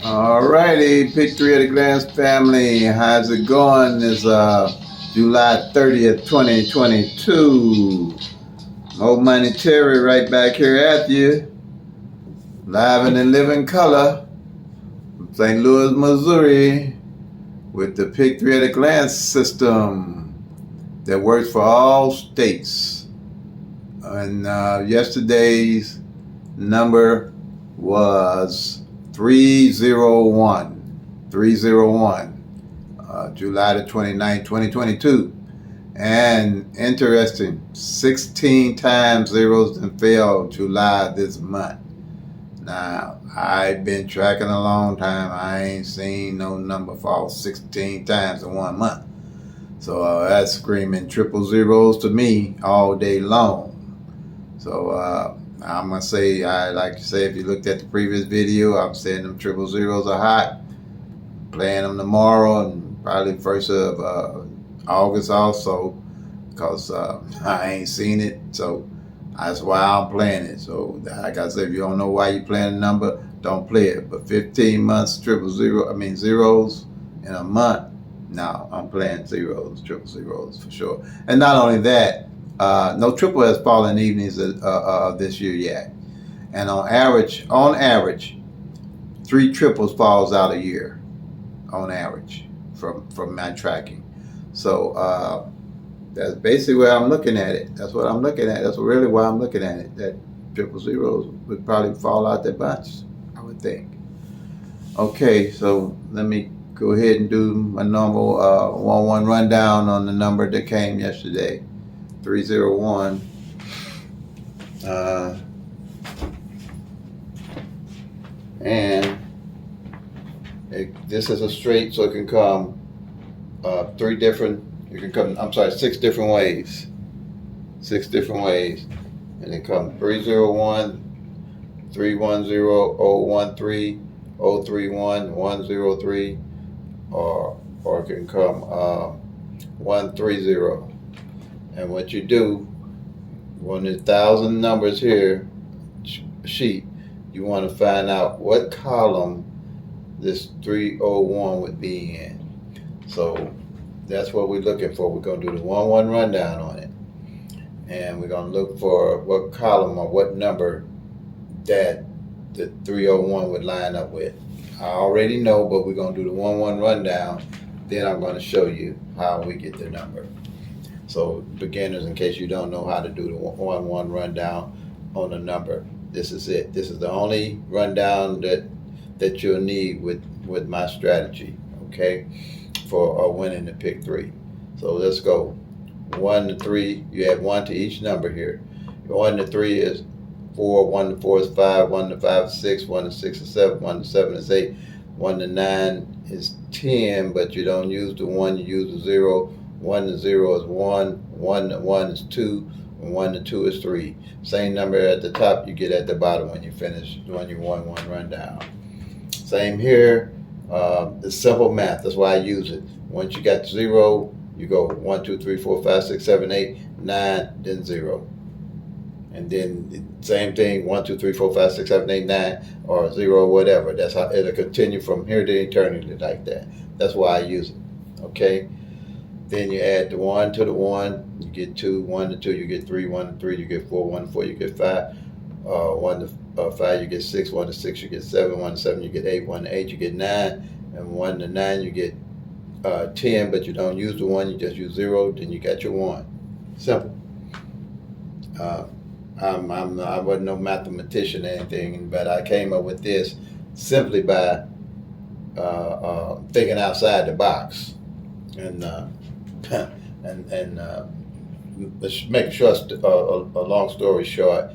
Alrighty, Pick-3 at a glance family. How's it going? It's July 30th, 2022. More Money Terry right back here at you. Live and in living color from St. Louis, Missouri, with the Pick-3 at a glance system that works for all states. And yesterday's number was 301. July the 29th, 2022. And interesting, 16 times zeros and failed July this month. Now, I've been tracking a long time. I ain't seen no number fall 16 times in 1 month. So that's screaming triple zeros to me all day long. So I'm going to say, I like to say, if you looked at the previous video, I'm saying them triple zeros are hot. Playing them tomorrow and probably first of August also, because I ain't seen it. So that's why I'm playing it. So like I said, if you don't know why you're playing a number, don't play it. But 15 months zeros in a month, no, I'm playing triple zeros for sure. And not only that, no triple has fallen evenings this year yet. And on average, 3 triples falls out a year, on average, from my tracking. So that's basically where I'm looking at it. That's what I'm looking at. That's really why I'm looking at it. That triple zeros would probably fall out that bunch, I would think. Okay, so let me go ahead and do my normal 1-1 rundown on the number that came yesterday. 301. And this is a straight, so it can come 6 different ways. 6 different ways. And it comes 301, 310, 013, 031, 103, or it can come 130. And what you do, on the 1,000 numbers here sheet, you want to find out what column this 301 would be in. So that's what we're looking for. We're going to do the 1-1 rundown on it. And we're going to look for what column or what number that the 301 would line up with. I already know, but we're going to do the 1-1 rundown. Then I'm going to show you how we get the number. So beginners, in case you don't know how to do the 1-1 rundown on a number, this is it. This is the only rundown that you'll need with my strategy, okay, for winning the Pick-3. So let's go. 1 to 3, you add 1 to each number here. 1 to 3 is 4, 1 to 4 is 5, 1 to 5 is 6, 1 to 6 is 7, 1 to 7 is 8, 1 to 9 is 10, but you don't use the 1, you use the 0. 1 to 0 is 1, 1 to 1 is 2, and 1 to 2 is 3. Same number at the top you get at the bottom when you finish doing your 1-1 rundown. Same here. It's simple math. That's why I use it. Once you got 0, you go 1, 2, 3, 4, 5, 6, 7, 8, 9, then 0. And then same thing, 1, 2, 3, 4, 5, 6, 7, 8, 9, or 0, whatever. That's how it'll continue from here to eternity like that. That's why I use it. Okay? Then you add the 1 to the 1, you get 2, 1 to 2, you get 3, 1 to 3, you get 4, 1 to 4, you get 5, 1 to 5, you get 6, 1 to 6, you get 7, 1 to 7, you get 8, 1 to 8, you get 9, and 1 to 9, you get 10, but you don't use the 1, you just use 0, then you got your 1. Simple. I wasn't no mathematician or anything, but I came up with this simply by thinking outside the box. And let's make a long story short.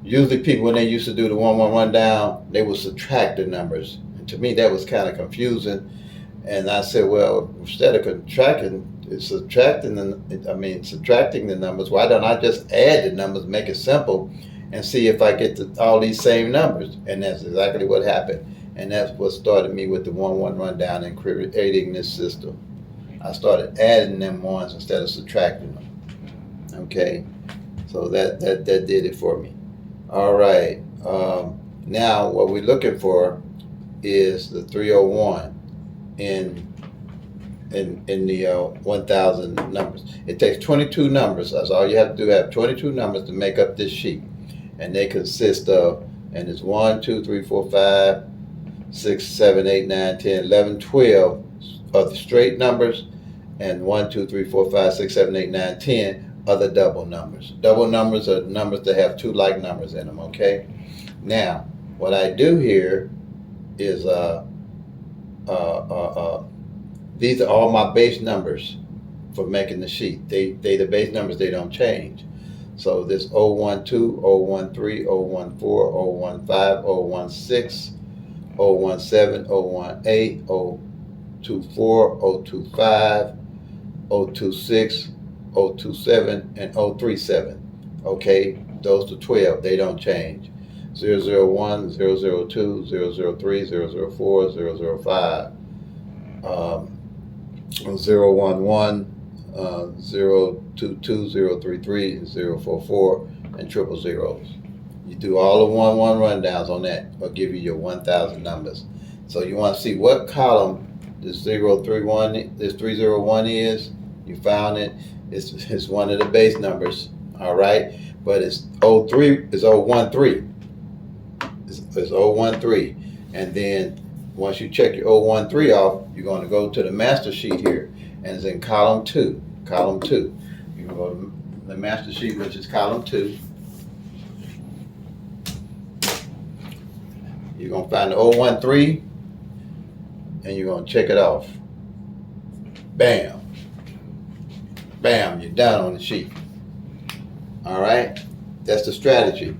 Usually people, when they used to do the 1-1 rundown, they would subtract the numbers. And to me, that was kind of confusing. And I said, well, instead of subtracting the numbers, why don't I just add the numbers, make it simple, and see if I get all these same numbers? And that's exactly what happened. And that's what started me with the 1-1 rundown and creating this system. I started adding them ones instead of subtracting them. Okay, so that did it for me. All right, now what we're looking for is the 301 in the 1,000 numbers. It takes 22 numbers. That's all you have to do. Have 22 numbers to make up this sheet, and they consist of, and it's 1, 2, 3, 4, 5, 6, 7, 8, 9, 10, 11, 12 of the straight numbers, and 1, 2, 3, 4, 5, 6, 7, 8, 9, 10 are the double numbers. Double numbers are numbers that have two like numbers in them. Okay. Now, what I do here is these are all my base numbers for making the sheet. They the base numbers, they don't change. So this 012, 013, 014, 015, 016, 017, 018, 024, 025, 026, 027, and 037. Okay, those are 12. They don't change. 001, 002, 003, 004, 005. 011, 022, 033, 044, and triple zeros. You do all the 1-1 rundowns on that, will give you your 1,000 numbers. So you want to see what column this 031, this 301 is. You found it. It's one of the base numbers. All right, but it's 013. It's 013. It's 013, and then once you check your 013 off, you're going to go to the master sheet here, and it's in column 2. Column 2. You go to the master sheet, which is column 2. You're going to find the 013, and you're going to check it off. Bam. Bam, you're done on the sheet. All right? That's the strategy.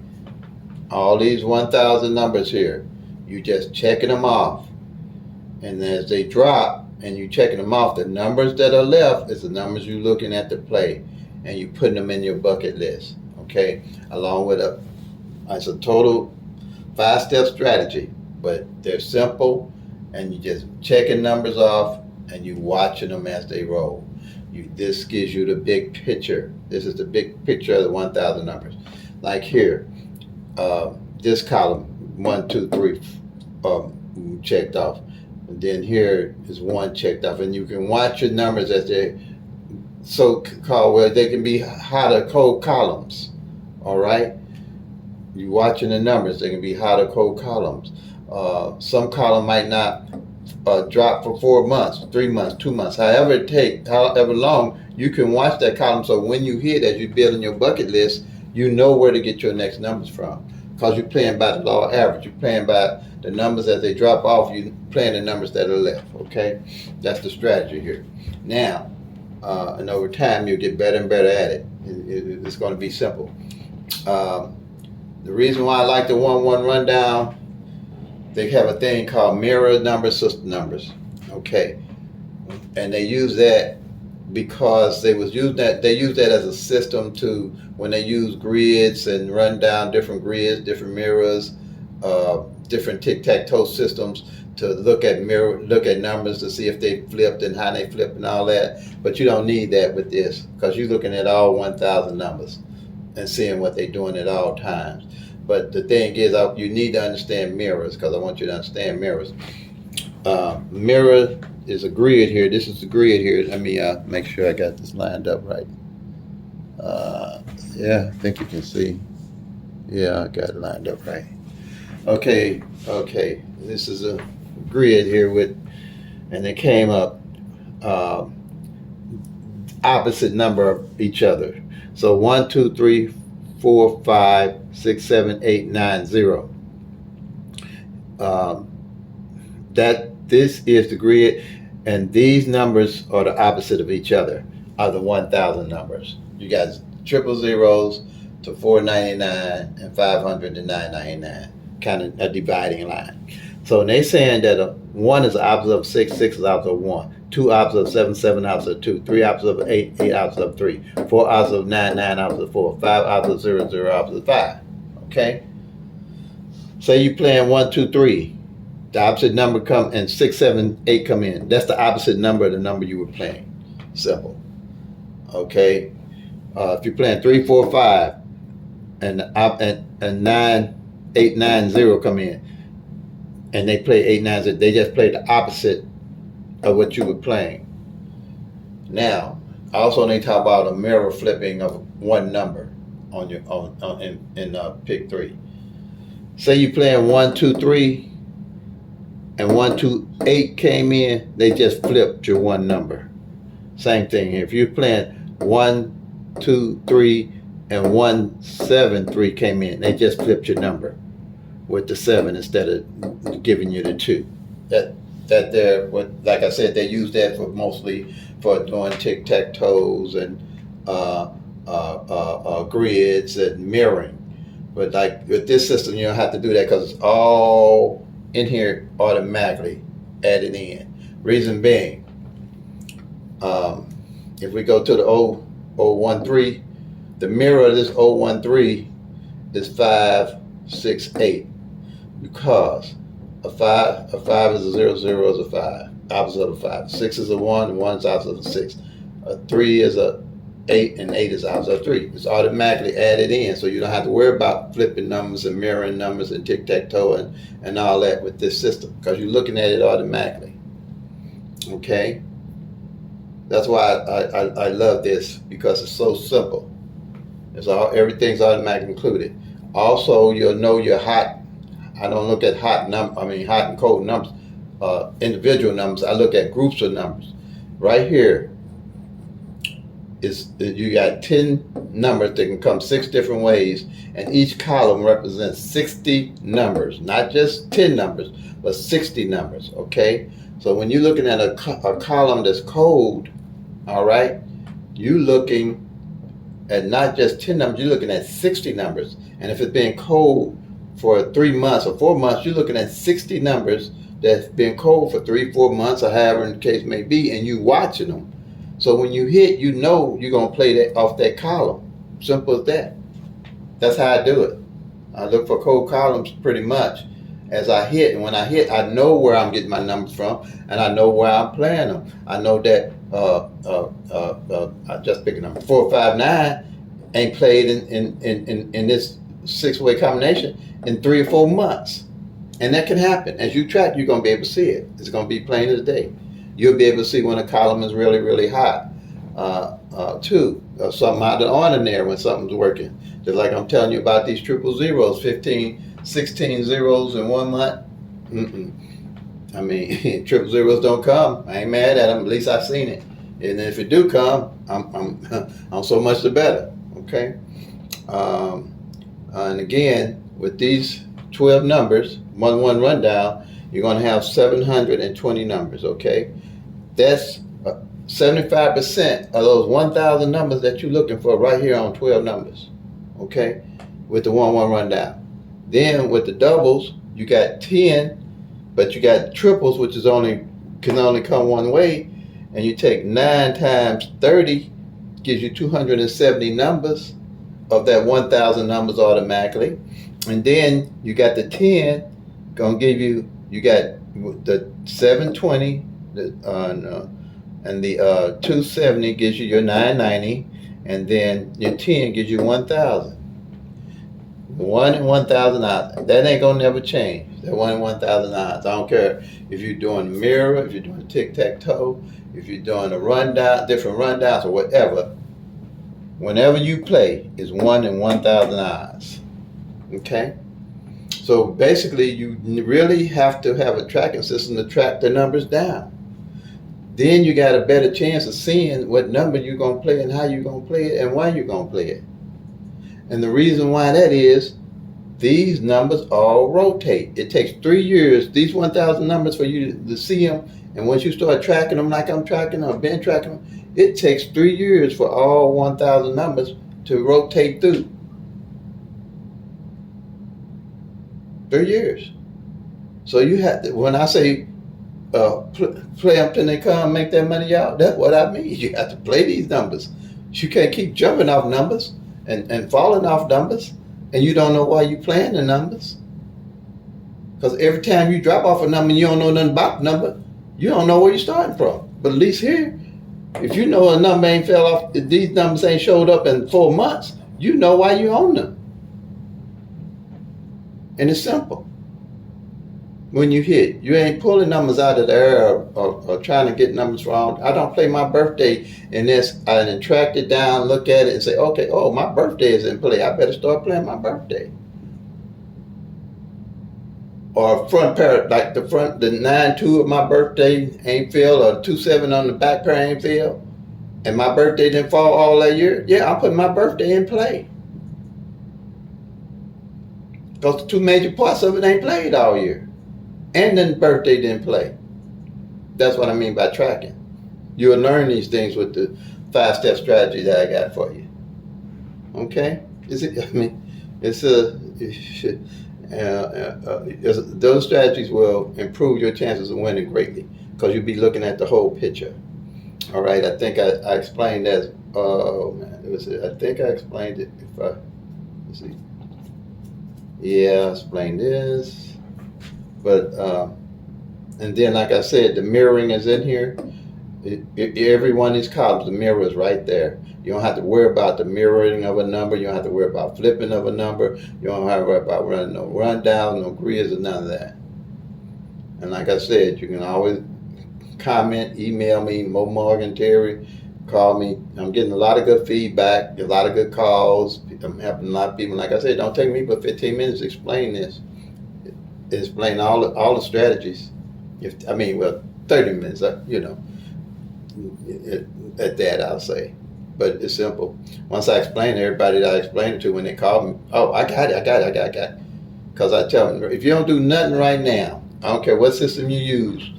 All these 1,000 numbers here, you just checking them off. And as they drop and you checking them off, the numbers that are left is the numbers you're looking at to play, and you putting them in your bucket list. Okay? Along with it's a total 5-step strategy, but they're simple, and you just checking numbers off and you watching them as they roll. This gives you the big picture. This is the big picture of the 1,000 numbers. Like here, this column 1, 2, 3 checked off, and then here is 1 checked off, and you can watch your numbers as they're so-called, where they can be hot or cold columns. All right, you watching the numbers, they can be hot or cold columns. Some column might not drop for 4 months, 3 months, 2 months, however long, you can watch that column. So when you hit, as you build in your bucket list, you know where to get your next numbers from, because you're playing by the law of average. You're playing by the numbers as they drop off. You're playing the numbers that are left. Okay, that's the strategy here. Now, and over time, you'll get better and better at it. It's going to be simple. The reason why I like the 1-1 rundown, they have a thing called mirror numbers, sister numbers. Okay, and they use that because they use that as a system to, when they use grids and run down different grids, different mirrors, different tic-tac-toe systems, to look at numbers to see if they flipped and how they flipped and all that. But you don't need that with this, because you're looking at all 1,000 numbers and seeing what they're doing at all times. But the thing is, you need to understand mirrors, because I want you to understand mirrors. Mirror is a grid here. This is the grid here. Let me make sure I got this lined up right. Yeah, I think you can see. Yeah, I got it lined up right. Okay. This is a grid here and they came up opposite number of each other. So 1, 2, 3, 4, 5, 6, 7, 8, 9, 0. This is the grid, and these numbers are the opposite of each other, are the 1,000 numbers. You got triple zeros to 499 and 500 to 999, kind of a dividing line. So they're saying that 1 is the opposite of 6, 6 is the opposite of 1, 2 opposite of 7, 7 opposite of 2, 3 opposite of 8, 8 opposite of 3, 4 opposite of 9, 9 opposite of 4, 5 opposite of 0, 0 opposite of 5. Okay? Say you playing 1, 2, 3. The opposite number come, and 6, 7, 8 come in. That's the opposite number of the number you were playing. Simple. Okay? If you're playing 3, 4, 5, and 9, 8, 9, 0 come in, and they play 8 nines. They just play the opposite of what you were playing. Now, I also need to talk about a mirror flipping of one number on your in pick 3. Say you playing 1, 2, 3, and 1, 2, 8 came in. They just flipped your one number. Same thing. If you're playing 1, 2, 3, and 1, 7, 3 came in, they just flipped your number with the 7 instead of giving you the 2. That they're, like I said, they use that for mostly for doing tic-tac-toes and grids and mirroring. But like with this system, you don't have to do that because it's all in here automatically added in. Reason being, if we go to the 013, the mirror of this 013 is 5, 6, 8, because a 5 is a 0, 0 is a 5, opposite of a 5. 6 is a 1, and 1 is opposite of a 6. A 3 is a 8, and 8 is opposite of 3. It's automatically added in, so you don't have to worry about flipping numbers and mirroring numbers and tic-tac-toe and all that with this system, because you're looking at it automatically. Okay? That's why I love this, because it's so simple. Everything's automatically included. Also, you'll know your hot. I don't look at hot and cold numbers, individual numbers. I look at groups of numbers. Right here you got 10 numbers that can come 6 different ways, and each column represents 60 numbers, not just 10 numbers, but 60 numbers. Okay, so when you're looking at a column that's cold, all right, you're looking at not just 10 numbers, you're looking at 60 numbers. And if it's been cold for 3 months or 4 months, you're looking at 60 numbers that's been cold for 3, 4 months, or however the case may be, and you watching them. So when you hit, you know you're going to play that off that column. Simple as that. That's how I do it. I look for cold columns pretty much as I hit. And when I hit, I know where I'm getting my numbers from, and I know where I'm playing them. I know that I just picked a number 4, 5, 9 ain't played in this 6-way combination in 3 or 4 months. And that can happen. As you track, you're going to be able to see it. It's going to be plain as day. You'll be able to see when a column is really, really hot. Too, something out of the ordinary when something's working. Just like I'm telling you about these triple zeros, 15, 16 zeros in 1 month. I mean, triple zeros don't come. I ain't mad at them. At least I've seen it. And if it do come, I'm so much the better. Okay. And again, with these 12 numbers, 1 rundown, you're going to have 720 numbers. Okay. That's 75% of those 1,000 numbers that you're looking for right here on 12 numbers. Okay. With the 1 rundown. Then with the doubles, you got 10, but you got triples, which can only come one way, and you take 9 times 30, gives you 270 numbers of that 1,000 numbers automatically. And then you got the 10, gonna give you got the 720, and the 270 gives you your 990, and then your 10 gives you 1,000. 1 in 1,000 odds. That ain't gonna never change. That 1 in 1,000 odds. I don't care if you're doing a mirror, if you're doing tic-tac-toe, if you're doing a rundown, different rundowns or whatever. Whenever you play, it's 1 in 1,000 odds. Okay? So basically, you really have to have a tracking system to track the numbers down. Then you got a better chance of seeing what number you're gonna play and how you're gonna play it and why you're gonna play it. And the reason why that is, these numbers all rotate. It takes 3 years, these 1,000 numbers, for you to see them. And once you start tracking them like I'm tracking them, or been tracking them, it takes 3 years for all 1,000 numbers to rotate through. 3 years. So you have to, when I say play them till they come, make that money out, that's what I mean. You have to play these numbers. You can't keep jumping off numbers and falling off numbers, and you don't know why you're playing the numbers. Because every time you drop off a number and you don't know nothing about the number, you don't know where you're starting from. But at least here, if you know a number ain't fell off, if these numbers ain't showed up in 4 months, you know why you own them. And it's simple. when you hit. You ain't pulling numbers out of the air or trying to get numbers wrong. I don't play my birthday in this. I then track it down, look at it, and say, okay, oh, my birthday is in play. I better start playing my birthday. Or front pair, like the 9-2 of my birthday ain't filled, or 2-7 on the back pair ain't filled, and my birthday didn't fall all that year. Yeah, I'm putting my birthday in play. Because the two major parts of it ain't played all year. And then the birthday didn't play. That's what I mean by tracking. You'll learn these things with the 5-step strategy that I got for you. Okay? Those strategies will improve your chances of winning greatly because you'll be looking at the whole picture. All right, I think I explained that. Oh man, I think I explained it. Let's see. Yeah, I explained this, but and then like I said, the mirroring is in here. Every one of these columns, the mirror is right there. You don't have to worry about the mirroring of a number. You don't have to worry about flipping of a number. You don't have to worry about running no rundowns, no grids, or none of that. And like I said, you can always comment, email me, Mo Morgan, Terry, call me. I'm getting a lot of good feedback, a lot of good calls. I'm helping a lot of people. Like I said, don't take me but 15 minutes to explain this. Explain all the strategies. 30 minutes, at that I'll say. But it's simple. Once I explain to everybody that I explain it to, when they call me, oh, I got it. Because I tell them, if you don't do nothing right now, I don't care what system you use,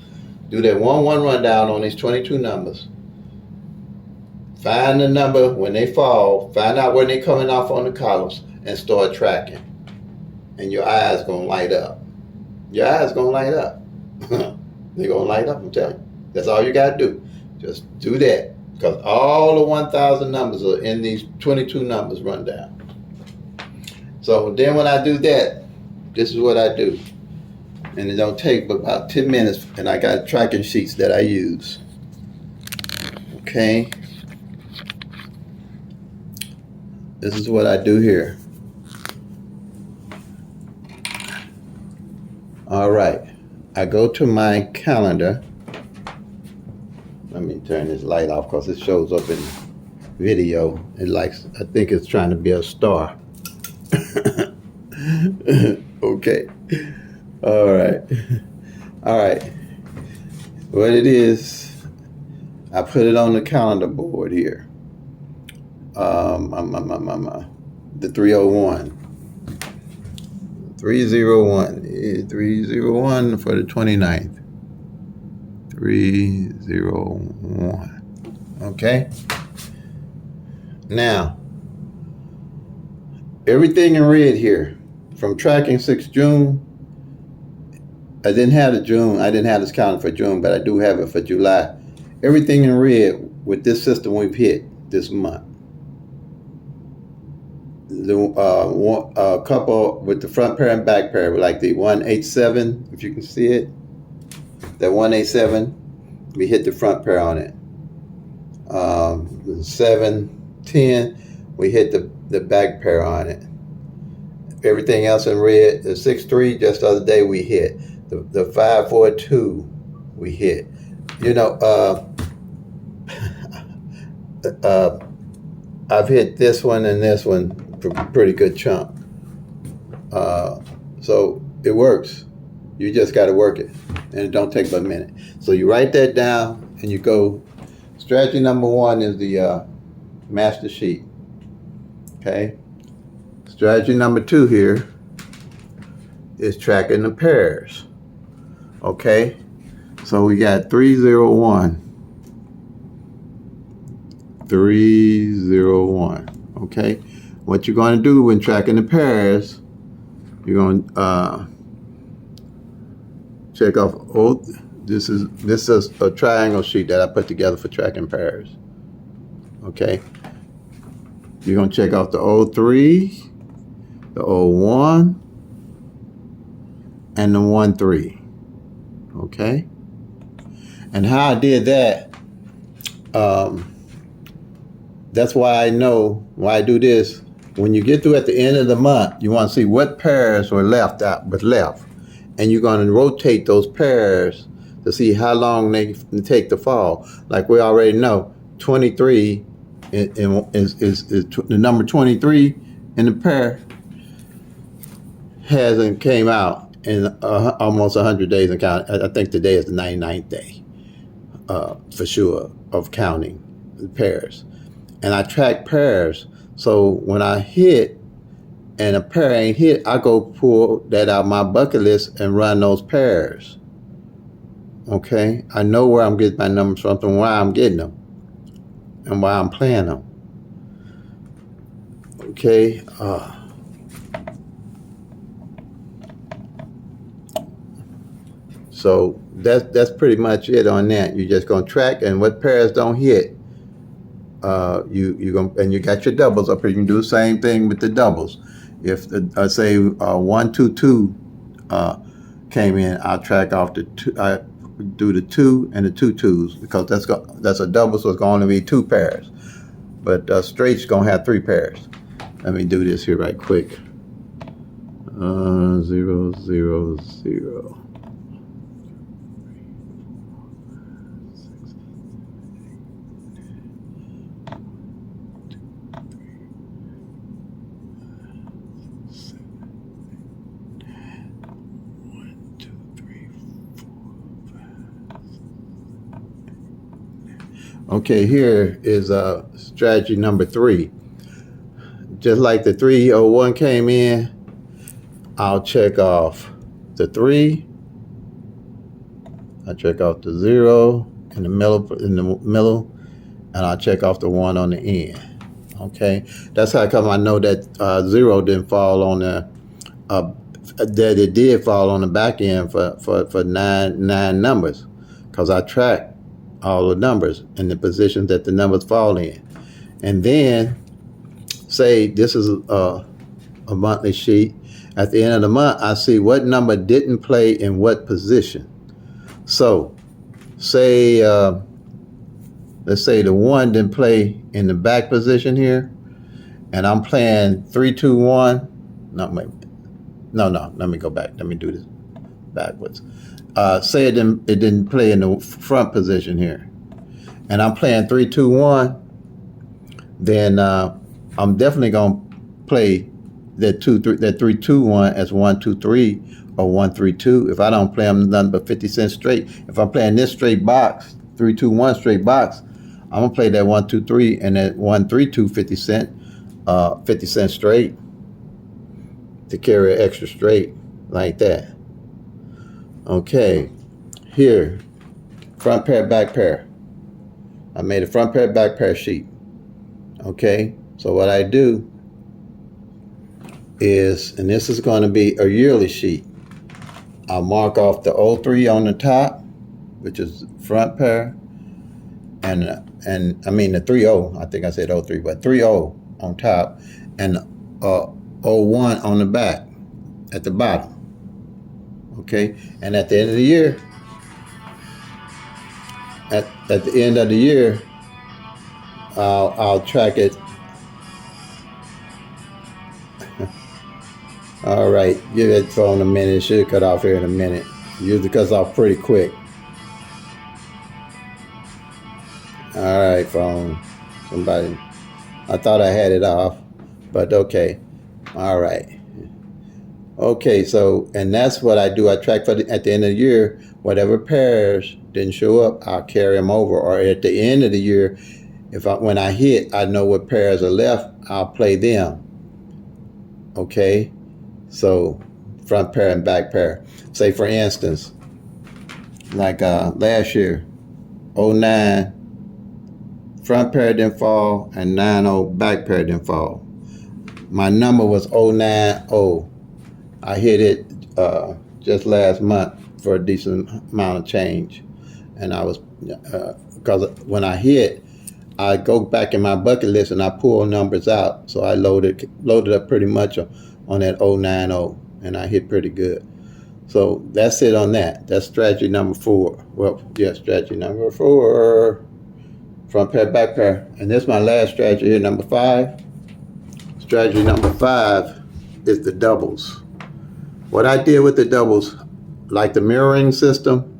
do that 1-1 rundown on these 22 numbers. Find the number when they fall, find out when they're coming off on the columns, and start tracking. And your eyes going to light up. Your eyes going to light up. They're going to light up, I'm telling you. That's all you got to do. Just do that. Because all the 1,000 numbers are in these 22 numbers rundown. So then when I do that, this is what I do. And it don't take but about 10 minutes, and I got tracking sheets that I use. Okay. This is what I do here. All right. I go to my calendar. Let me turn this light off because it shows up in video. I think it's trying to be a star. Okay. All right. What it is, I put it on the calendar board here. The 301. 301 for the 29th. 301. Okay. Now, everything in red here, from tracking 6 June, I didn't have this calendar for June, but I do have it for July. Everything in red with this system we've hit this month. The couple with the front pair and back pair, like the 187, if you can see it. That 187, we hit the front pair on it. The 710, we hit the back pair on it. Everything else in red. The 6-3, just the other day we hit. The 5-4-2, we hit. I've hit this one and this one for a pretty good chunk. So it works. You just got to work it, and it don't take but a minute. So you write that down, and you go. Strategy number 1 is the master sheet. Okay. Strategy number 2 here is tracking the pairs. Okay. So we got 301. 301. Okay. What you're going to do when tracking the pairs, you're going to check off. This is a triangle sheet that I put together for tracking pairs. Okay. You're going to check off the 03, the 01, and the 13. Okay. And how I did that, that's why I know why I do this. When you get through at the end of the month, you want to see what pairs were left out, but left. and you're going to rotate those pairs to see how long they take to fall. Like we already know, 23 is the number 23 in the pair hasn't came out in almost 100 days and count. I think today is the 99th day for sure of counting the pairs. And I track pairs. So when I hit and a pair ain't hit, I go pull that out of my bucket list and run those pairs. Okay? I know where I'm getting my numbers from and why I'm getting them and why I'm playing them. Okay? So that's pretty much it on that. You're just gonna track, and what pairs don't hit, you gonna, and you got your doubles up here. You can do the same thing with the doubles. If the say 1 2 2 came in, I'll track off the two. I do the 2 and the 2 2s because that's a double, so it's gonna only be 2 pairs. But straight's gonna have 3 pairs. Let me do this here right quick. 0 0 0. Okay, here is strategy number 3. Just like the 301 came in, I'll check off the 3. I check off the 0 in the middle, and I'll check off the 1 on the end. Okay, that's how come I know that 0 didn't fall on the that it did fall on the back end for nine numbers, because I track all the numbers and the position that the numbers fall in. And then say this is a monthly sheet. At the end of the month, I see what number didn't play in what position. So say let's say the 1 didn't play in the back position here, and I'm playing 3 2 1. No, let me go back. Let me do this backwards. Say it didn't play in the front position here, and I'm playing 3 2 1. Then I'm definitely gonna play that 3 2 1 as 1 2 3 or 1 3 2. If I don't play them nothing but 50 cents straight. If I'm playing this straight box, 3 2 1 straight box, I'm gonna play that 1 2 3 and that 1 3 2 50 cents straight to carry an extra straight like that. Okay, here, front pair, back pair. I made a front pair, back pair sheet. Okay, so what I do is, and this is going to be a yearly sheet, I'll mark off the 03 on the top, which is front pair, and I mean the 30, I think I said 03, but 30 on top, and 01 on the back at the bottom. Okay, and at the end of the year, at the end of the year, I'll track it. All right, give that phone a minute. It should cut off here in a minute. Usually cuts off pretty quick. All right, phone. Somebody, I thought I had it off, but okay. All right. Okay, so, and that's what I do. I track at the end of the year, whatever pairs didn't show up, I'll carry them over. Or at the end of the year, when I hit, I know what pairs are left, I'll play them. Okay, so front pair and back pair. Say for instance, like last year, 09, front pair didn't fall, and 90 back pair didn't fall. My number was 090. I hit it just last month for a decent amount of change, and I was because when I hit, I go back in my bucket list and I pull numbers out. So I loaded up pretty much on that 090, and I hit pretty good. So that's it on that. That's strategy number 4. Well, yeah, strategy number 4, front pair, back pair, and this is my last strategy here, number 5. Strategy number 5 is the doubles. What I did with the doubles, like the mirroring system,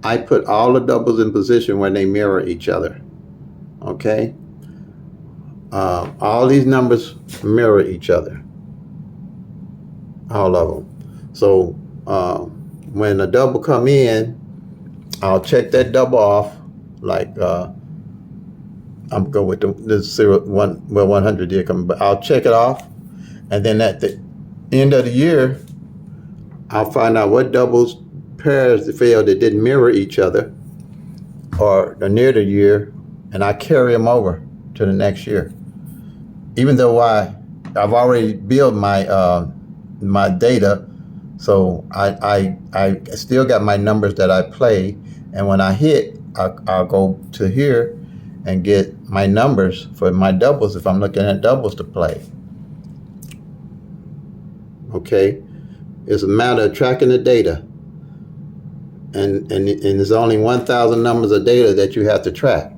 I put all the doubles in position when they mirror each other. Okay? All these numbers mirror each other. All of them. So when a double come in, I'll check that double off. Like I'm going with the 100 did come, but I'll check it off, and then at the end of the year, I'll find out what doubles pairs that failed that didn't mirror each other, or near the year, and I carry them over to the next year. Even though I've already built my data, so I still got my numbers that I play, and when I hit, I'll go to here and get my numbers for my doubles if I'm looking at doubles to play. Okay, it's a matter of tracking the data, and there's only 1,000 numbers of data that you have to track.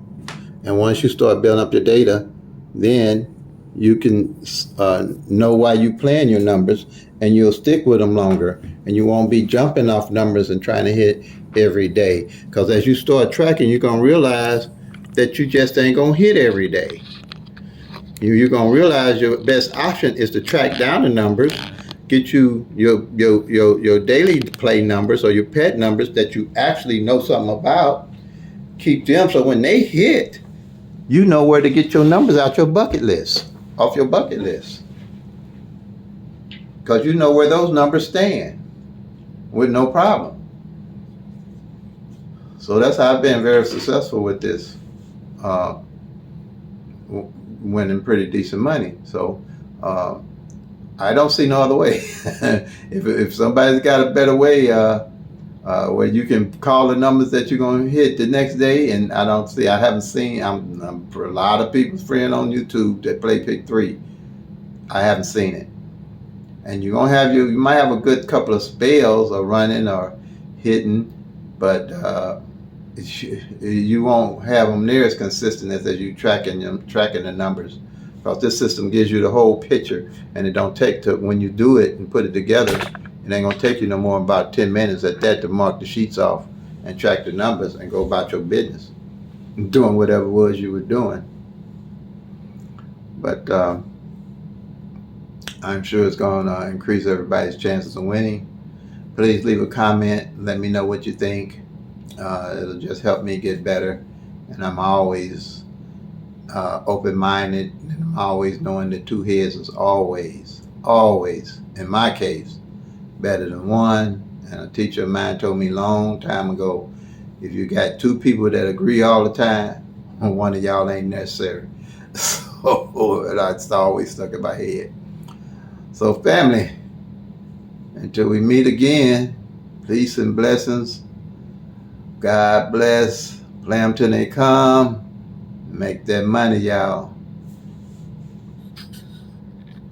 And once you start building up your data, then you can know why you plan your numbers, and you'll stick with them longer, and you won't be jumping off numbers and trying to hit every day. Because as you start tracking, you're going to realize that you just ain't going to hit every day. You're going to realize your best option is to track down the numbers, get you your daily play numbers or your pet numbers that you actually know something about, keep them so when they hit, you know where to get your numbers off your bucket list. Because you know where those numbers stand with no problem. So that's how I've been very successful with this, winning pretty decent money. So I don't see no other way. If somebody's got a better way where you can call the numbers that you're going to hit the next day, and I haven't seen, I'm for a lot of people's friend on YouTube that play PICK-3. I haven't seen it. And you're going to have you might have a good couple of spells of running or hitting, but you won't have them near as consistent as you tracking the numbers. Because this system gives you the whole picture, and it don't take to, when you do it and put it together, it ain't gonna take you no more than about 10 minutes at that to mark the sheets off and track the numbers and go about your business, doing whatever it was you were doing. But I'm sure it's gonna increase everybody's chances of winning. Please leave a comment, let me know what you think. It'll just help me get better, and I'm always open-minded, and I'm always knowing that two heads is always, in my case, better than one. And a teacher of mine told me a long time ago, if you got two people that agree all the time, one of y'all ain't necessary. So that's always stuck in my head. So family, until we meet again, peace and blessings. God bless. Play them till they come. Make that money, y'all.